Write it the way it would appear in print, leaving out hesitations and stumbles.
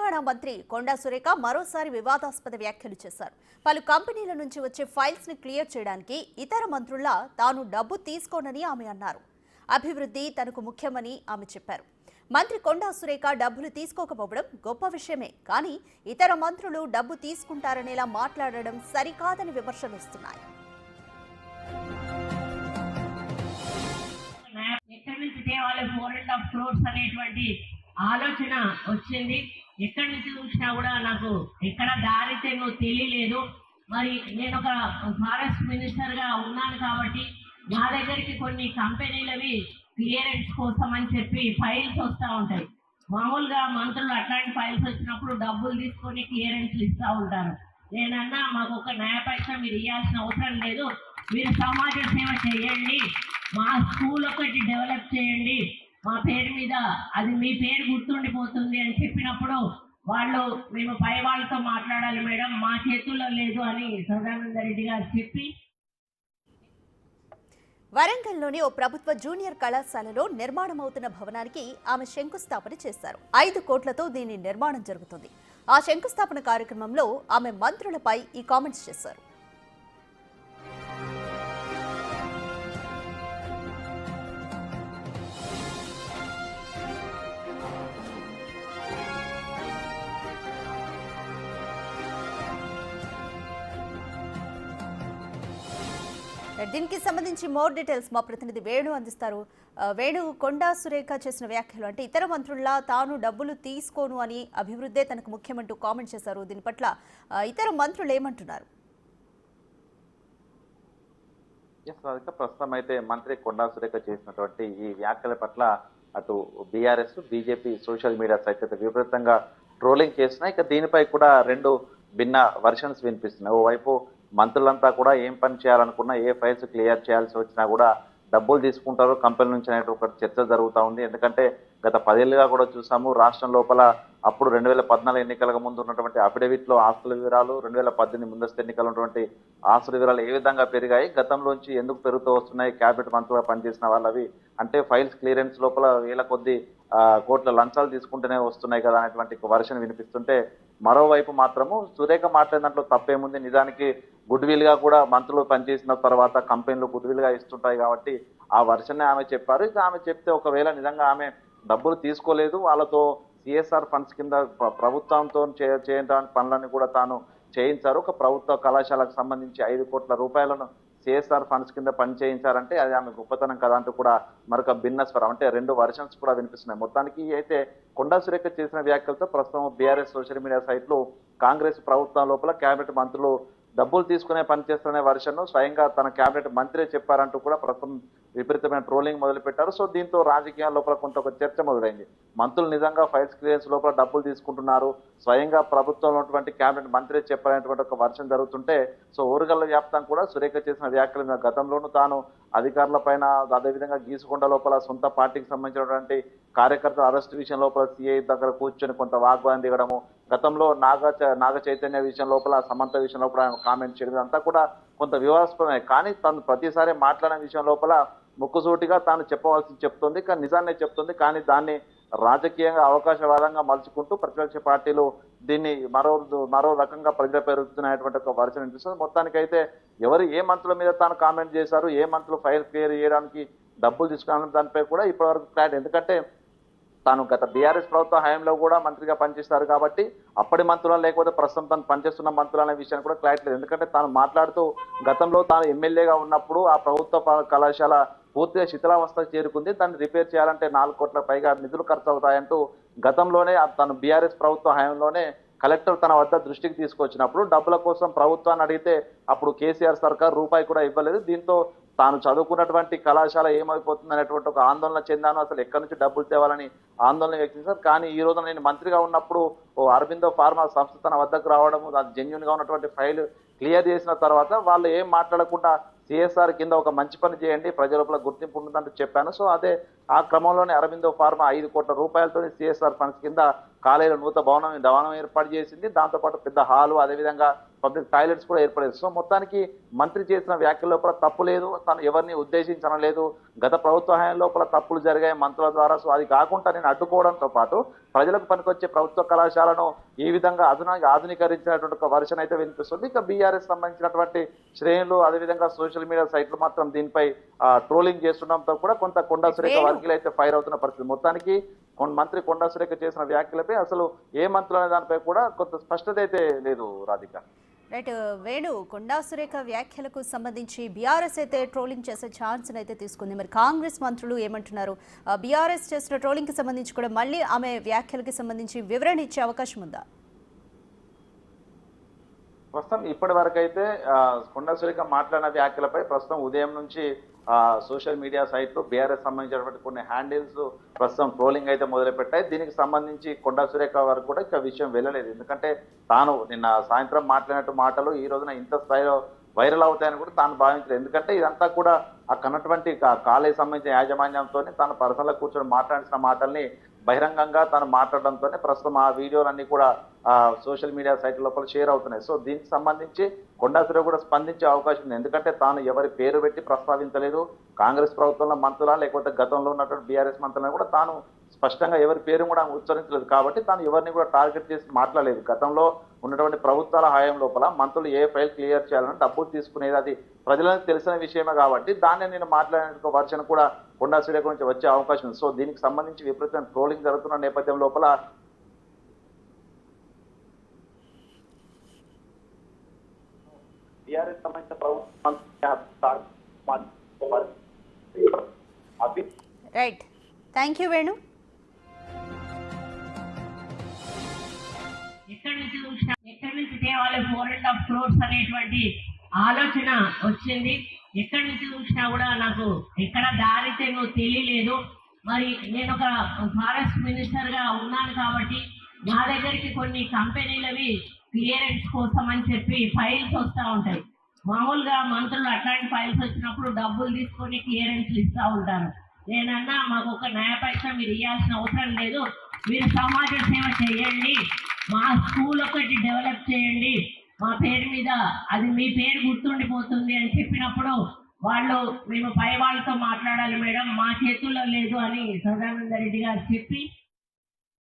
తెలంగాణ మంత్రి కొండా సురేఖ మరోసారి వివాదాస్పద వ్యాఖ్యలు చేశారు. పలు కంపెనీల నుంచి వచ్చే ఫైల్స్ ని క్లియర్ చేయడానికి ఇతర మంత్రుల తాను డబ్బు తీసుకోనని ఆమె అన్నారు. అభివృద్ధి తనకు ముఖ్యమని ఆమె చెప్పారు. మంత్రి కొండా సురేఖ డబ్బులు తీసుకోకపోవడం గొప్ప విషయమే, కానీ ఇతర మంత్రులు డబ్బు తీసుకుంటారనేలా మాట్లాడడం సరికాదని విమర్శలు వస్తున్నాయి. ఎక్కడి నుంచి తేవాలి 4.5 crores అనేటువంటి ఆలోచన వచ్చింది. ఎక్కడి నుంచి చూసినా కూడా నాకు ఎక్కడ దారి తెన్ను తెలియలేదు. మరి నేను ఒక ఫారెస్ట్ మినిస్టర్ గా ఉన్నాను కాబట్టి నా దగ్గరికి కొన్ని కంపెనీలవి క్లియరెన్స్ కోసం అని చెప్పి ఫైల్స్ వస్తూ ఉంటాయి. మామూలుగా మంత్రులు అట్లాంటి ఫైల్స్ వచ్చినప్పుడు డబ్బులు తీసుకొని క్లియరెన్స్లు ఇస్తూ ఉంటారు. నేనన్నా మాకు ఒక న్యాయ పైసా మీరు ఇవ్వాల్సిన అవసరం లేదు, మీరు సమాజ సేవ చేయండి, మా స్కూల్ ఒకటి డెవలప్ చేయండి, మా పేరు మీద అది మీ పేరు గుర్తుండిపోతుంది అని చెప్పినప్పుడు వాళ్ళు మేము పై వాళ్ళతో మాట్లాడాలి మేడం, మా చేతుల్లో లేదు అని సదానంద రెడ్డి గారు చెప్పి వరంగల్లోని ఓ ప్రభుత్వ జూనియర్ కళాశాలలో నిర్మాణమవుతున్న భవనానికి ఆమె శంకుస్థాపన చేశారు. 5 కోట్లతో దీని నిర్మాణం జరుగుతుంది. ఆ శంకుస్థాపన కార్యక్రమంలో ఆమె మంత్రులపై ఈ కామెంట్స్ చేశారు. దీనికి సంబంధించి మోర్ డీటెయిల్స్ మా ప్రతినిధి వేణు అందిస్తారు. వేణు, కొండా సురేఖ చేసిన వ్యాఖ్యలు అంటే ఇతర మంత్రుల్లా తాను డబ్బులు తీసుకోను అని, అభివృద్ధే తనకు ముఖ్యమంటూ కామెంట్ చేశారు. దీని పట్ల ఇతర మంత్రులు ఏమంటున్నారు? ప్రస్తుతం అయితే మంత్రి కొండా సురేఖ చేసినటువంటి ఈ వ్యాఖ్యల పట్ల అటు బీఆర్ఎస్, బీజేపీ సోషల్ మీడియా సైతం విపరీతంగా ట్రోలింగ్ చేస్తున్నాయి. ఇక దీనిపై కూడా 2 భిన్న వర్షన్స్ వినిపిస్తున్నాయి. ఓవైపు మంత్రులంతా కూడా ఏం పని చేయాలనుకున్నా, ఏ ఫైల్స్ క్లియర్ చేయాల్సి వచ్చినా కూడా డబ్బులు తీసుకుంటారు కంపెనీ నుంచి అనేది ఒక చర్చ జరుగుతూ ఉంది. ఎందుకంటే గత 10 ఏళ్లుగా కూడా చూసాము రాష్ట్రం లోపల అప్పుడు 2014 ఎన్నికలకు ముందు ఉన్నటువంటి అఫిడవిట్లో ఆస్తుల వివరాలు, 2018 ముందస్తు ఎన్నికలు ఉన్నటువంటి ఆస్తుల వివరాలు ఏ విధంగా పెరిగాయి, గతంలోంచి ఎందుకు పెరుగుతూ వస్తున్నాయి, క్యాబినెట్ మంత్రులుగా పనిచేసిన వాళ్ళవి అంటే ఫైల్స్ క్లియరెన్స్ లోపల వేల కొద్ది కోట్ల లంచాలు తీసుకుంటూనే వస్తున్నాయి కదా అనేటువంటి వర్షన్ వినిపిస్తుంటే, మరోవైపు మాత్రము సురేఖ మాట్లాడిన దాంట్లో తప్పేముంది, నిజానికి గుడ్ విల్ గా కూడా మంత్రులు పనిచేసిన తర్వాత కంపెనీలు గుడ్ విల్ గా ఇస్తుంటాయి కాబట్టి ఆ వర్షన్నే ఆమె చెప్పారు. ఇక ఆమె చెప్తే ఒకవేళ నిజంగా ఆమె డబ్బులు తీసుకోలేదు, వాళ్ళతో సిఎస్ఆర్ ఫండ్స్ కింద ప్రభుత్వంతో చేయడానికి పనులను కూడా తాను చేయించారు, ఒక ప్రభుత్వ కళాశాలకు సంబంధించి 5 కోట్ల రూపాయలను సిఎస్ఆర్ ఫండ్స్ కింద పని చేయించారంటే అది ఆమె గొప్పతనం కదా అంటూ కూడా మరొక భిన్న స్వరం అంటే 2 వర్షన్స్ కూడా వినిపిస్తున్నాయి. మొత్తానికి అయితే కొండా సురేఖ చేసిన వ్యాఖ్యలతో ప్రస్తుతం బీఆర్ఎస్ సోషల్ మీడియా సైట్లు కాంగ్రెస్ ప్రభుత్వం లోపల కేబినెట్ మంత్రులు డబ్బులు తీసుకునే పని చేస్తున్న వర్షన్ను స్వయంగా తన కేబినెట్ మంత్రే చెప్పారంటూ కూడా ప్రస్తుతం విపరీతమైన ట్రోలింగ్ మొదలుపెట్టారు. సో దీంతో రాజకీయాల లోపల కొంత ఒక చర్చ మొదలైంది. మంత్రులు నిజంగా ఫైల్స్ క్లియరెన్స్ లోపల డబ్బులు తీసుకుంటున్నారు, స్వయంగా ప్రభుత్వంలో ఉన్నటువంటి కేబినెట్ మంత్రే చెప్పాలనేటువంటి ఒక వర్షం జరుగుతుంటే, సో ఓరుగల్ల వ్యాప్తం కూడా సురేఖ చేసిన వ్యాఖ్యలు గతంలోనూ తాను అధికారుల పైన, అదేవిధంగా గీసుకొండ లోపల సొంత పార్టీకి సంబంధించినటువంటి కార్యకర్తల అరెస్ట్ విషయం లోపల సిఐ దగ్గర కూర్చొని కొంత వాగ్వాదం దిగడము, గతంలో నాగ చైతన్య విషయం లోపల, సమంత విషయం లోపల కామెంట్ చేయడం అంతా కూడా కొంత వివాదాస్పదమే. కానీ తను ప్రతిసారి మాట్లాడిన విషయం లోపల ముక్కుసూటిగా తాను చెప్పవలసింది చెప్తుంది, కానీ నిజాన్నే చెప్తుంది. కానీ దాన్ని రాజకీయంగా అవకాశవాదంగా మలుచుకుంటూ ప్రతిపక్ష పార్టీలు దీన్ని మరో రకంగా ప్రజలు పెరుగుతున్నటువంటి ఒక వర్షం అనిపిస్తుంది. మొత్తానికైతే ఎవరు ఏ మంత్రుల మీద తాను కామెంట్ చేశారు, ఏ మంత్రులు ఫైల్ క్లియర్ చేయడానికి డబ్బులు తీసుకున్న దానిపై కూడా ఇప్పటివరకు క్లారిటీ, ఎందుకంటే తాను గత బీఆర్ఎస్ ప్రభుత్వ హయాంలో కూడా మంత్రిగా పనిచేస్తారు కాబట్టి అప్పటి మంత్రులు లేకపోతే ప్రస్తుతం తాను పనిచేస్తున్న మంత్రులు అనే విషయాన్ని కూడా క్లారిటీ లేదు. ఎందుకంటే తాను మాట్లాడుతూ గతంలో తాను ఎమ్మెల్యేగా ఉన్నప్పుడు ఆ ప్రభుత్వ కళాశాల పూర్తిగా శిథిలావస్థకు చేరుకుంది, దాన్ని రిపేర్ చేయాలంటే 4 కోట్ల పైగా నిధులు ఖర్చు అవుతాయంటూ గతంలోనే తను బీఆర్ఎస్ ప్రభుత్వ హయాంలోనే కలెక్టర్ తన వద్ద దృష్టికి తీసుకొచ్చినప్పుడు డబ్బుల కోసం ప్రభుత్వాన్ని అడిగితే అప్పుడు కేసీఆర్ సర్కార్ రూపాయి కూడా ఇవ్వలేదు. దీంతో తాను చదువుకున్నటువంటి కళాశాల ఏమైపోతుంది అనేటువంటి ఒక ఆందోళన చెందాను, అసలు ఎక్కడి నుంచి డబ్బులు తేవాలని ఆందోళన వ్యక్తించారు. కానీ ఈ రోజున నేను మంత్రిగా ఉన్నప్పుడు అరబిందో ఫార్మా సంస్థ తన వద్దకు రావడము, అది జెన్యూన్ గా ఉన్నటువంటి ఫైల్ క్లియర్ చేసిన తర్వాత వాళ్ళు ఏం మాట్లాడకుండా సిఎస్ఆర్ కింద ఒక మంచి పని చేయండి, ప్రజల లోపల గుర్తింపు ఉంటుందంటూ చెప్పాను. సో అదే ఆ క్రమంలోనే అరవిందో ఫార్మా 5 కోట్ల రూపాయలతో సిఎస్ఆర్ ఫండ్స్ కింద కాలేజీలో నూతన భవనం ఏర్పాటు చేసింది. దాంతోపాటు పెద్ద హాలు, అదేవిధంగా పబ్లిక్ టాయిలెట్స్ కూడా ఏర్పడేది. సో మొత్తానికి మంత్రి చేసిన వ్యాఖ్యల లోపల తప్పు లేదు, తను ఎవరిని ఉద్దేశించడం లేదు. గత ప్రభుత్వ హయాం లోపల తప్పులు జరిగాయి మంత్రుల ద్వారా. సో అది కాకుండా నేను అడ్డుకోవడంతో పాటు ప్రజలకు పనికొచ్చే ప్రభుత్వ కళాశాలను ఈ విధంగా ఆధునీకరించినటువంటి ఒక వర్షన్ అయితే వినిపిస్తుంది. ఇక బీఆర్ఎస్ సంబంధించినటువంటి శ్రేణులు, అదేవిధంగా సోషల్ మీడియా సైట్లు మాత్రం దీనిపై ట్రోలింగ్ చేస్తుండడంతో కూడా కొంత కొండా సురేఖ వర్గీయులు అయితే ఫైర్ అవుతున్న పరిస్థితి. మొత్తానికి మంత్రి కొండా సురేఖ చేసిన వ్యాఖ్యలపై అసలు ఏ మంత్రులు అనే దానిపై కూడా కొంత స్పష్టత అయితే లేదు రాధిక. రైట్ వేణు, కొండా సురేఖ వ్యాఖ్యలకు సంబంధించి బీఆర్ఎస్ అయితే ట్రోలింగ్ చేసే ఛాన్స్ అయితే తీసుకుంది. మరి కాంగ్రెస్ మంత్రులు ఏమంటున్నారు? బీఆర్ఎస్ చేసిన ట్రోలింగ్ కి సంబంధించి కూడా మళ్ళీ ఆమె వ్యాఖ్యలకి సంబంధించి వివరణ ఇచ్చే అవకాశం ఉందా? ప్రస్తుతం ఇప్పటి వరకు అయితే కొండా సురేఖ మాట్లాడిన వ్యాఖ్యలపై ప్రస్తుతం ఉదయం నుంచి సోషల్ మీడియా సైట్లు బీఆర్ఎస్ సంబంధించినటువంటి కొన్ని హ్యాండిల్స్ ప్రస్తుతం ట్రోలింగ్ అయితే మొదలుపెట్టాయి. దీనికి సంబంధించి కొండా సురేఖ వరకు కూడా ఇక విషయం వెళ్ళలేదు. ఎందుకంటే తాను నిన్న సాయంత్రం మాట్లాడినట్టు మాటలు ఈ రోజున ఇంత స్థాయిలో వైరల్ అవుతాయని కూడా తాను భావించలేదు. ఎందుకంటే ఇదంతా కూడా అక్కడటువంటి కాలేజ్ సంబంధించిన యాజమాన్యంతో తాను పర్సనల్గా కూర్చొని మాట్లాడిన మాటల్ని బహిరంగంగా తాను మాట్లాడడంతోనే ప్రస్తుతం ఆ వీడియోలన్నీ కూడా సోషల్ మీడియా సైట్ లోపల షేర్ అవుతున్నాయి. సో దీనికి సంబంధించి కొండా సురేఖ కూడా స్పందించే అవకాశం ఉంది. ఎందుకంటే తాను ఎవరి పేరు పెట్టి ప్రస్తావించలేదు. కాంగ్రెస్ ప్రభుత్వంలో మంత్రులా లేకపోతే గతంలో ఉన్నటువంటి బీఆర్ఎస్ మంత్రులను కూడా తాను స్పష్టంగా ఎవరి పేరు కూడా ఉచ్చరించలేదు. కాబట్టి తాను ఎవరిని కూడా టార్గెట్ చేసి మాట్లాడలేదు. గతంలో ఉన్నటువంటి ప్రభుత్వాల హయాం లోపల మంత్రులు ఏ ఫైల్ క్లియర్ చేయాలని డబ్బులు తీసుకునేది అది ప్రజలకు తెలిసిన విషయమే. కాబట్టి దాన్ని నేను మాట్లాడిన వర్షన్ కూడా కొండా సురేఖ నుంచి వచ్చే అవకాశం ఉంది. సో దీనికి సంబంధించి విపరీతమైన ట్రోలింగ్ జరుగుతున్న నేపథ్యం లోపల టీఆర్ఎస్ సంబంధించిన రైట్, థ్యాంక్ యూ వేణు. ఎక్కడి నుంచి తేవాలి 4.5 crores అనేటువంటి ఆలోచన వచ్చింది. ఎక్కడి నుంచి చూసినా కూడా నాకు ఎక్కడ దారి తెలియలేదు. మరి నేను ఒక ఫారెస్ట్ మినిస్టర్ గా ఉన్నాను కాబట్టి నా దగ్గరికి కొన్ని కంపెనీలవి క్లియరెన్స్ కోసం అని చెప్పి ఫైల్స్ వస్తూ ఉంటాయి. మామూలుగా మంత్రులు అట్లాంటి ఫైల్స్ వచ్చినప్పుడు డబ్బులు తీసుకొని క్లియరెన్స్లు ఇస్తూ ఉంటారు. నేనన్నా మాకు ఒక న్యాయ పైసా మీరు ఇవ్వాల్సిన అవసరం లేదు, మీరు సమాజ సేవ చేయండి, మా స్కూల్ ఒకటి డెవలప్ చేయండి, మా పేరు మీద అది మీ పేరు గుర్తుండిపోతుంది అని చెప్పినప్పుడు వాళ్ళు మేము పై వాళ్ళతో మాట్లాడాలి మేడం, మా చేతుల్లో లేదు అని సదానంద రెడ్డి గారు చెప్పి